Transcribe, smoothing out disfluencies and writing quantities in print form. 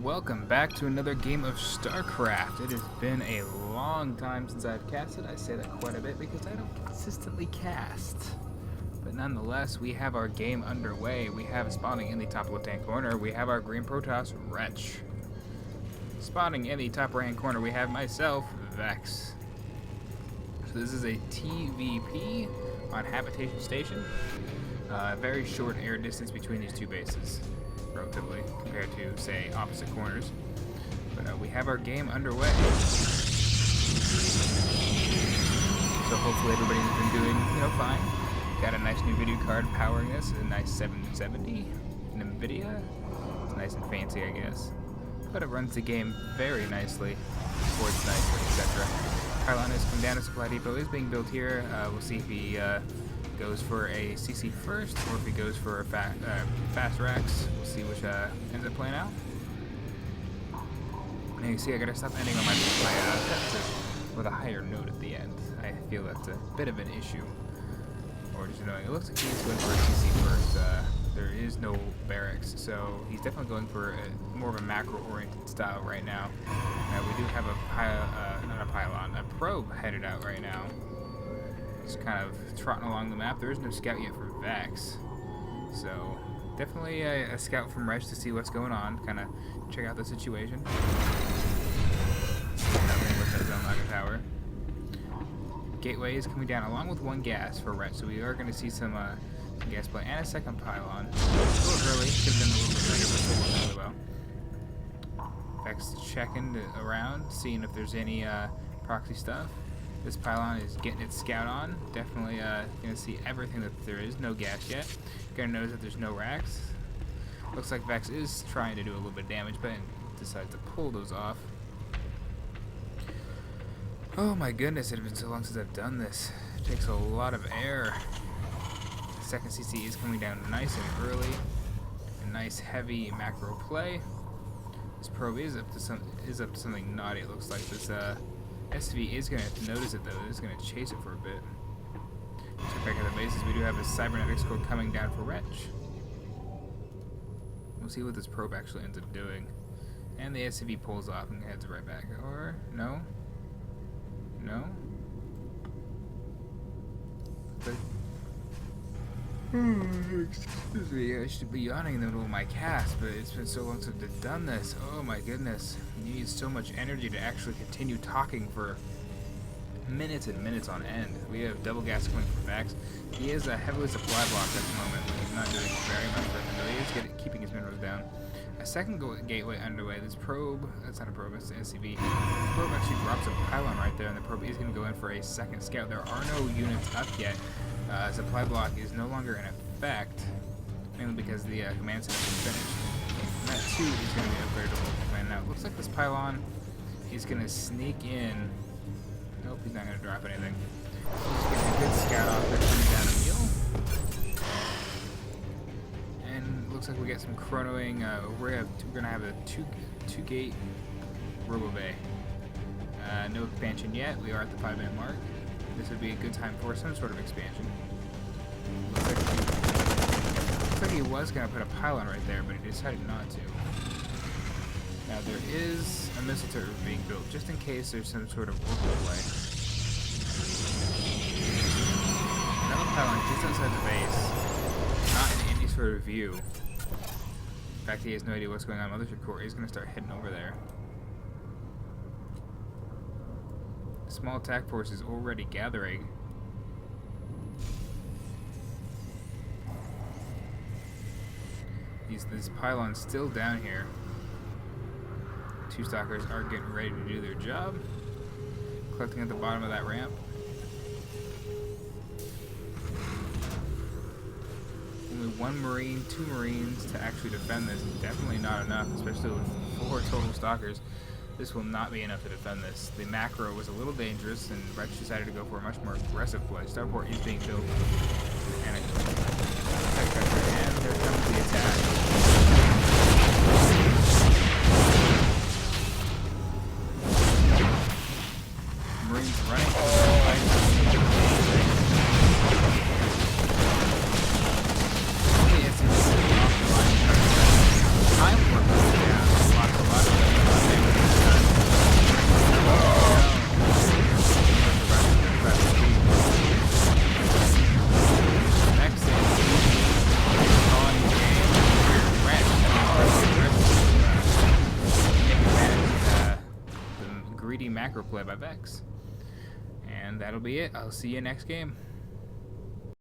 welcome back to another game of StarCraft. It has been a long time since I've casted. I say that quite a bit because I don't consistently cast. But nonetheless, we have our game underway. We have spawning in the top left-hand corner, we have our green Protoss, Wretch. Spawning in the top right-hand corner, we have myself, Vex. So this is a TVP on Habitation Station. Very short air distance between these two bases, relatively, compared to, say, opposite corners. But we have our game underway. So hopefully everybody's been doing, fine. Got a nice new video card powering this, a nice 770 NVIDIA. It's nice and fancy, I guess. But it runs the game very nicely, ports nicely, etc. Pylon has come down, a supply depot is being built here. We'll see if he goes for a CC first, or if he goes for a fast racks. We'll see which ends up playing out. And you see, I gotta stop ending on my sentences with a higher note at the end. I feel that's a bit of an issue. Or just annoying. It looks like he's going for a CC first. There is no barracks, so he's definitely going for more of a macro-oriented style right now. We do have a probe headed out right now. Just kind of trotting along the map. There is no scout yet for Vex, so definitely a scout from Wretch to see what's going on, kind of check out the situation. With that zone locker tower. Gateway is coming down along with one gas for Wretch, so we are going to see some gas play and a second pylon. A little early, could have been a little bit later, but still worked really well. Vex checking around, seeing if there's any proxy stuff. This pylon is getting its scout on. Definitely going to see everything that there is. No gas yet. Going to notice that there's no racks. Looks like Vex is trying to do a little bit of damage, but decides to pull those off. Oh my goodness, it's been so long since I've done this. It takes a lot of air. Second CC is coming down nice and early. A nice heavy macro play. This probe is up to something naughty. It looks like this SV is going to notice it though. It's going to chase it for a bit. Check back at the bases. We do have a cybernetics core coming down for Wretch. We'll see what this probe actually ends up doing. And the SCV pulls off and heads right back. Or no, no. But excuse me, I should be yawning in the middle of my cast, but it's been so long since I've done this. Oh my goodness. You need so much energy to actually continue talking for minutes and minutes on end. We have double gas coming from Vex. He is a heavily supply blocked at the moment, but he's not doing very much for him, though he is keeping his minerals down. A second gateway underway. This probe, that's not a probe, it's an SCV. The probe actually drops a pylon right there, and the probe is going to go in for a second scout. There are no units up yet. Supply block is no longer in effect, mainly because the command center is finished. And that too is going to be upgradable. And now it looks like this pylon is going to sneak in. Nope, he's not going to drop anything. He's getting a good scout off there, coming down a mule. And looks like we get some chronoing. We're going to have a two gate robo bay. No expansion yet. We are at the 5-minute mark. This would be a good time for some sort of expansion. Looks like he was going to put a pylon right there, but he decided not to. Now there is a missile turret being built, just in case there's some sort of orbital play. Another pylon just outside the base, not in any sort of view. In fact, he has no idea what's going on. Mothership core is going to start heading over there. Small attack force is already gathering. This pylon's still down here. Two stalkers are getting ready to do their job. Collecting at the bottom of that ramp. Only one marine, two marines to actually defend this. Definitely not enough, especially with 4 total stalkers. This will not be enough to defend this. The macro was a little dangerous, and Wretch decided to go for a much more aggressive play. Starport is being built, and there comes the attack. Marines running for the fight. Time work down. Lots of luck. greedy macro play by Vex. And that'll be it. I'll see you next game.